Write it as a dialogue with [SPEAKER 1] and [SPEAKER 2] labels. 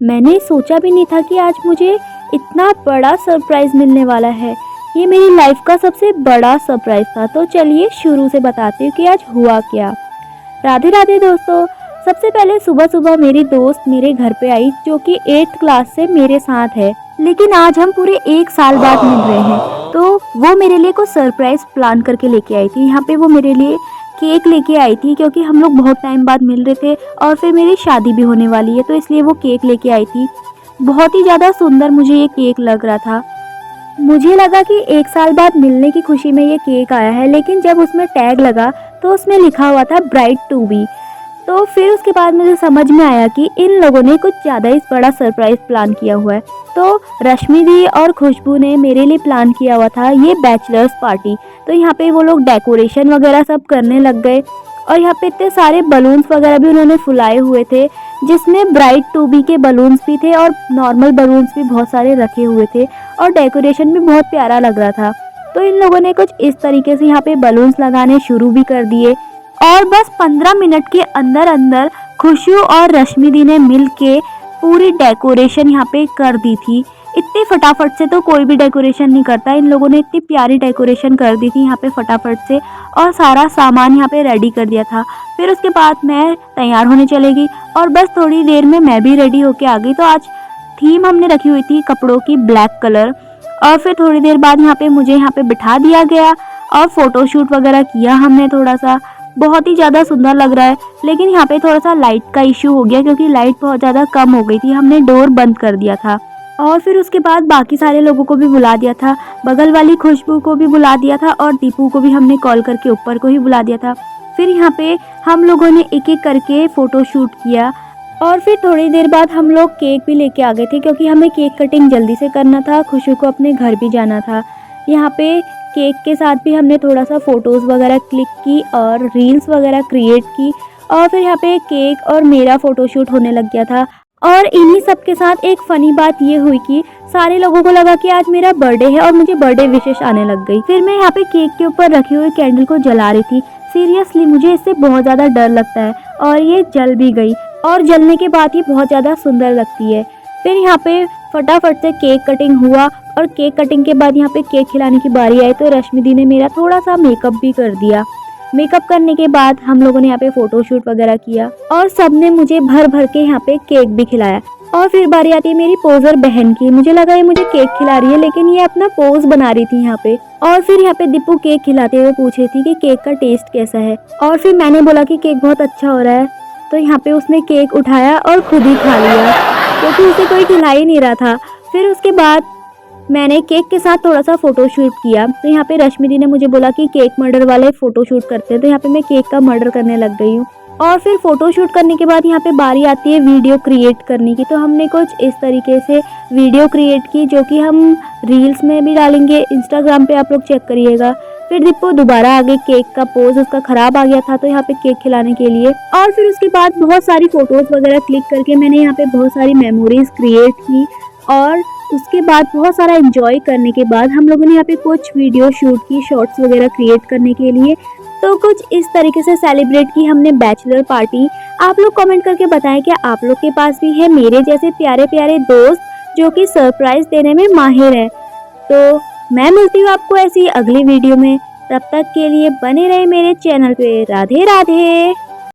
[SPEAKER 1] मैंने सोचा भी नहीं था कि आज मुझे इतना बड़ा सरप्राइज़ मिलने वाला है। ये मेरी लाइफ का सबसे बड़ा सरप्राइज़ था। तो चलिए शुरू से बताती हूँ कि आज हुआ क्या। राधे राधे दोस्तों। सबसे पहले सुबह सुबह मेरी दोस्त मेरे घर पे आई, जो कि 8th क्लास से मेरे साथ है, लेकिन आज हम पूरे 1 साल बाद मिल रहे हैं। तो वो मेरे लिए कुछ सरप्राइज़ प्लान करके लेके आई थी। यहाँ पे वो मेरे लिए केक लेके आई थी, क्योंकि हम लोग बहुत टाइम बाद मिल रहे थे और फिर मेरी शादी भी होने वाली है, तो इसलिए वो केक लेके आई थी। बहुत ही ज़्यादा सुंदर मुझे ये केक लग रहा था। मुझे लगा कि 1 साल बाद मिलने की खुशी में ये केक आया है, लेकिन जब उसमें टैग लगा तो उसमें लिखा हुआ था ब्राइड टू बी। तो फिर उसके बाद मुझे समझ में आया कि इन लोगों ने कुछ ज़्यादा ही बड़ा सरप्राइज़ प्लान किया हुआ है। तो रश्मि दी और खुशबू ने मेरे लिए प्लान किया हुआ था ये बैचलर्स पार्टी। तो यहाँ पे वो लोग डेकोरेशन वगैरह सब करने लग गए, और यहाँ पे इतने सारे बलून्स वगैरह भी उन्होंने फुलाए हुए थे, जिसमें ब्राइड टू बी के बलून्स भी थे और नॉर्मल बलून्स भी बहुत सारे रखे हुए थे, और डेकोरेशन भी बहुत प्यारा लग रहा था। तो इन लोगों ने कुछ इस तरीके से यहाँ पे बलून्स लगाने शुरू भी कर दिए, और बस 15 मिनट के अंदर अंदर खुशबू और रश्मि दी ने मिल के पूरी डेकोरेशन यहाँ पे कर दी थी। इतने फटाफट से तो कोई भी डेकोरेशन नहीं करता, इन लोगों ने इतनी प्यारी डेकोरेशन कर दी थी यहाँ पे फटाफट से, और सारा सामान यहाँ पे रेडी कर दिया था। फिर उसके बाद मैं तैयार होने चलेगी, और बस थोड़ी देर में मैं भी रेडी होके आ गई। तो आज थीम हमने रखी हुई थी कपड़ों की ब्लैक कलर, और फिर थोड़ी देर बाद यहाँ पे मुझे यहाँ पे बिठा दिया गया और फ़ोटोशूट वगैरह किया हमने थोड़ा सा। बहुत ही ज़्यादा सुंदर लग रहा है, लेकिन यहाँ पे थोड़ा सा लाइट का इशू हो गया, क्योंकि लाइट बहुत ज़्यादा कम हो गई थी, हमने डोर बंद कर दिया था। और फिर उसके बाद बाकी सारे लोगों को भी बुला दिया था, बगल वाली खुशबू को भी बुला दिया था, और दीपू को भी हमने कॉल करके ऊपर को ही बुला दिया था। फिर यहाँ पे हम लोगों ने एक एक करके फ़ोटो शूट किया, और फिर थोड़ी देर बाद हम लोग केक भी लेके आ गए थे, क्योंकि हमें केक कटिंग जल्दी से करना था, खुशबू को अपने घर भी जाना था। यहाँ पे केक के साथ भी हमने थोड़ा सा फ़ोटोज़ वगैरह क्लिक की और रील्स वगैरह क्रिएट की, और फिर यहाँ पे केक और मेरा फ़ोटोशूट होने लग गया था। और इन्हीं सब के साथ एक फ़नी बात ये हुई कि सारे लोगों को लगा कि आज मेरा बर्थडे है, और मुझे बर्थडे विशेष आने लग गई। फिर मैं यहाँ पे केक के ऊपर रखी हुई कैंडल को जला रही थी। सीरियसली मुझे इससे बहुत ज़्यादा डर लगता है, और ये जल भी गई, और जलने के बाद ये बहुत ज़्यादा सुंदर लगती है। फिर यहाँ पे फटाफट से केक कटिंग हुआ, और केक कटिंग के बाद यहाँ पे केक खिलाने की बारी आई, तो रश्मि दी ने मेरा थोड़ा सा मेकअप भी कर दिया। मेकअप करने के बाद हम लोगों ने यहाँ पे फ़ोटोशूट वगैरह किया, और सब ने मुझे भर भर के यहाँ पे केक भी खिलाया। और फिर बारी आती है मेरी पोजर बहन की। मुझे लगा ये मुझे केक खिला रही है, लेकिन ये अपना पोज बना रही थी यहाँ पे। और फिर यहाँ पे दीपू केक खिलाते हुए पूछे थी कि केक का टेस्ट कैसा है, और फिर मैंने बोला कि केक बहुत अच्छा हो रहा है। तो यहाँ पे उसने केक उठाया और खुद ही खा लिया, क्योंकि उसे कोई खिला ही नहीं रहा था। फिर उसके बाद मैंने केक के साथ थोड़ा सा फ़ोटोशूट किया। तो यहाँ पे रश्मि दी ने मुझे बोला कि केक मर्डर वाले फ़ोटोशूट करते हैं, तो यहाँ पे मैं केक का मर्डर करने लग गई हूँ। और फिर फ़ोटोशूट करने के बाद यहाँ पे बारी आती है वीडियो क्रिएट करने की। तो हमने कुछ इस तरीके से वीडियो क्रिएट की, जो कि हम रील्स में भी डालेंगे, इंस्टाग्राम पे आप लोग चेक करिएगा। फिर दीपू दोबारा आगे केक का पोज उसका ख़राब आ गया था, तो यहाँ पे केक खिलाने के लिए। और फिर उसके बाद बहुत सारी फ़ोटोज़ वगैरह क्लिक करके मैंने यहाँ पे बहुत सारी मेमोरीज़ क्रिएट की, और उसके बाद बहुत सारा एंजॉय करने के बाद हम लोगों ने यहाँ पे कुछ वीडियो शूट की, शॉर्ट्स वगैरह क्रिएट करने के लिए। तो कुछ इस तरीके से सेलिब्रेट की हमने बैचलर पार्टी। आप लोग कमेंट करके बताएं क्या आप लोग के पास भी है मेरे जैसे प्यारे प्यारे दोस्त जो कि सरप्राइज़ देने में माहिर है। तो मैं मिलती हूँ आपको ऐसी अगली वीडियो में, तब तक के लिए बने रहे मेरे चैनल पे। राधे राधे।